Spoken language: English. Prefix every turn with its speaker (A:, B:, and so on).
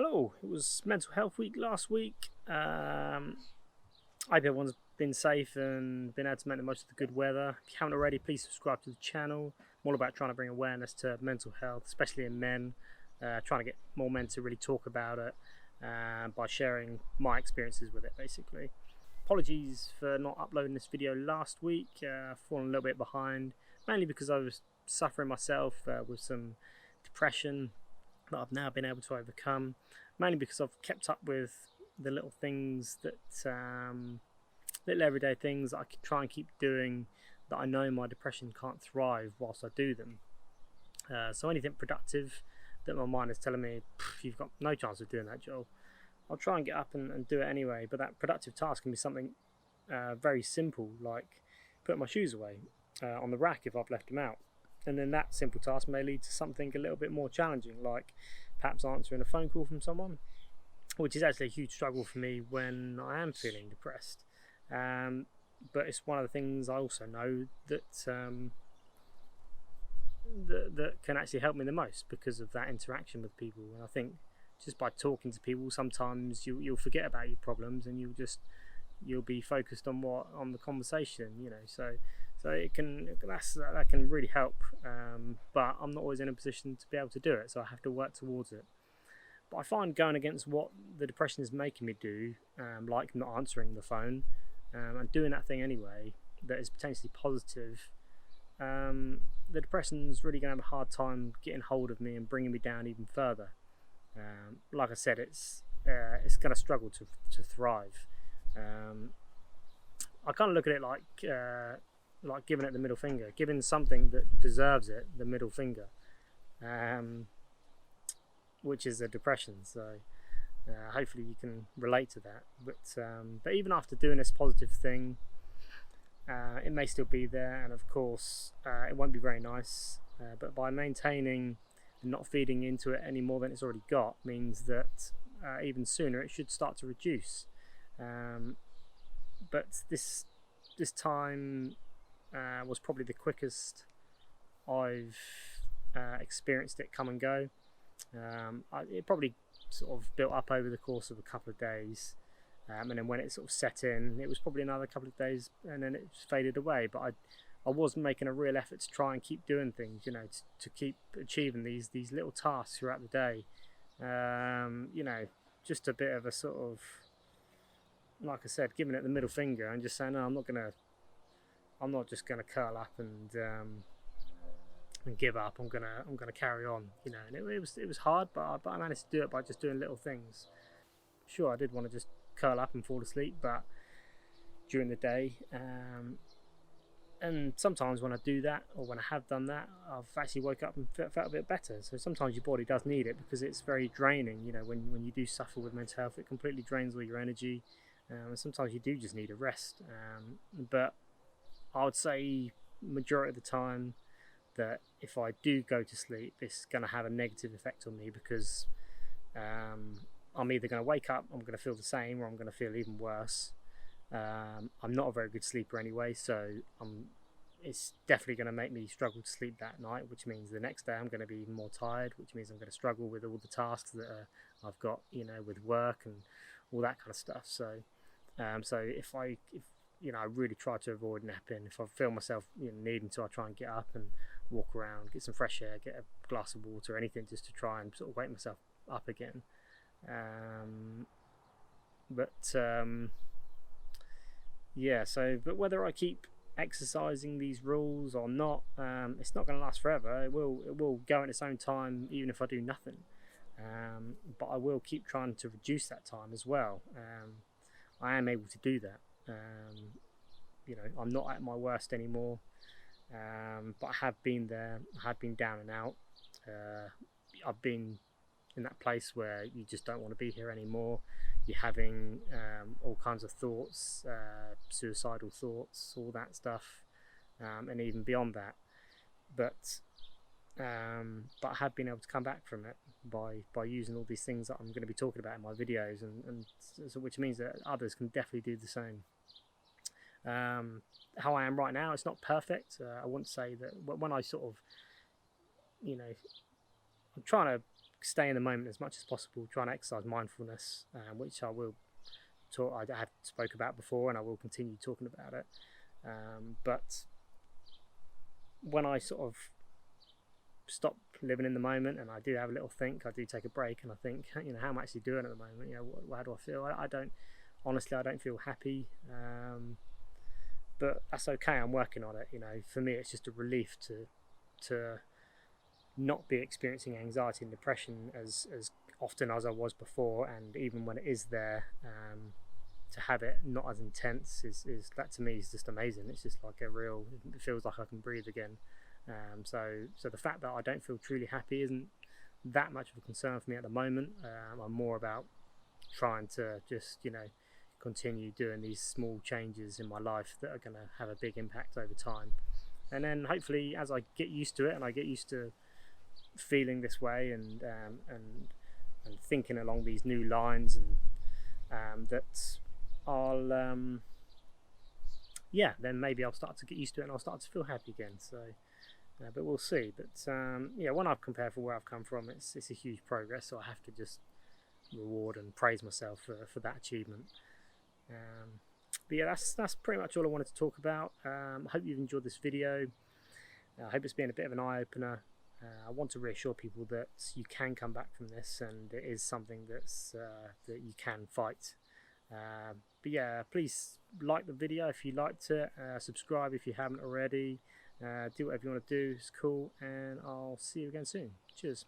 A: Hello, it was Mental Health Week last week. I hope everyone's been safe and been able to make the most of the good weather. If you haven't already, please subscribe to the channel. I'm all about trying to bring awareness to mental health, especially in men, trying to get more men to really talk about it by sharing my experiences with it, basically. Apologies for not uploading this video last week. Fallen a little bit behind, mainly because I was suffering myself with some depression that I've now been able to overcome, mainly because I've kept up with the little things that little everyday things that I can try and keep doing that I know my depression can't thrive whilst I do them. So anything productive that my mind is telling me you've got no chance of doing that, Joel, I'll try and get up and do it anyway. But that productive task can be something very simple, like putting my shoes away on the rack if I've left them out. And then that simple task may lead to something a little bit more challenging, like perhaps answering a phone call from someone, which is actually a huge struggle for me when I am feeling depressed. But it's one of the things I also know that that can actually help me the most because of that interaction with people. And I think just by talking to people, sometimes you'll forget about your problems and you'll be focused on the conversation, so it can that can really help, but I'm not always in a position to be able to do it, so I have to work towards it. But I find going against what the depression is making me do, like not answering the phone and doing that thing anyway that is potentially positive, the depression's really going to have a hard time getting hold of me and bringing me down even further. Like I said, it's going to struggle to thrive. I kind of look at it like giving it the middle finger, giving something that deserves it the middle finger, which is a depression. So hopefully you can relate to that. But even after doing this positive thing, it may still be there, and of course it won't be very nice. But by maintaining and not feeding into it any more than it's already got means that even sooner it should start to reduce. But this time was probably the quickest I've experienced it come and go. It probably sort of built up over the course of a couple of days, and then when it sort of set in, it was probably another couple of days, and then it just faded away. But I was making a real effort to try and keep doing things, to keep achieving these little tasks throughout the day. Just a bit of a sort of, like I said, giving it the middle finger and just saying, no, I'm not just gonna curl up and give up. I'm gonna carry on, And it was hard, but I managed to do it by just doing little things. Sure, I did want to just curl up and fall asleep, but during the day, and sometimes when I do that, or when I have done that, I've actually woke up and felt a bit better. So sometimes your body does need it because it's very draining. When you do suffer with mental health, it completely drains all your energy. And sometimes you do just need a rest. But I would say majority of the time that if I do go to sleep, it's going to have a negative effect on me because I'm either going to wake up, I'm going to feel the same, or I'm going to feel even worse. I'm not a very good sleeper anyway, so it's definitely going to make me struggle to sleep that night, which means the next day I'm going to be even more tired, which means I'm going to struggle with all the tasks that I've got, with work and all that kind of stuff. So if I really try to avoid napping, if I feel myself needing to, I try and get up and walk around, get some fresh air, get a glass of water, anything just to try and sort of wake myself up again. But whether I keep exercising these rules or not, it's not going to last forever. It will go in its own time, even if I do nothing. But I will keep trying to reduce that time as well. I am able to do that. I'm not at my worst anymore, but I have been there. I have been down and out. I've been in that place where you just don't want to be here anymore. You're having all kinds of thoughts, suicidal thoughts, all that stuff, and even beyond that. But I have been able to come back from it by using all these things that I'm going to be talking about in my videos, and so which means that others can definitely do the same. How I am right now, it's not perfect. I wouldn't say that when I sort of, I'm trying to stay in the moment as much as possible, trying to exercise mindfulness, which I will talk. I have spoke about before, and I will continue talking about it. But when I sort of stop living in the moment and I do have a little think, I do take a break and I think, how am I actually doing at the moment? How do I feel? I don't, honestly, I don't feel happy. But that's okay. I'm working on it. For me, it's just a relief to not be experiencing anxiety and depression as often as I was before, and even when it is there, to have it not as intense is that, to me, is just amazing. It's just like it feels like I can breathe again. So the fact that I don't feel truly happy isn't that much of a concern for me at the moment. I'm more about trying to just continue doing these small changes in my life that are going to have a big impact over time, and then hopefully as I get used to it and I get used to feeling this way and thinking along these new lines, and that I'll then maybe I'll start to get used to it and I'll start to feel happy again. So but we'll see. But when I've compared for where I've come from, it's a huge progress, so I have to just reward and praise myself for that achievement. But yeah, that's pretty much all I wanted to talk about. I hope you've enjoyed this video. I hope it's been a bit of an eye-opener. I want to reassure people that you can come back from this, and it is something that you can fight. But yeah, please like the video if you liked it, subscribe if you haven't already, do whatever you want to do, it's cool, and I'll see you again soon. Cheers.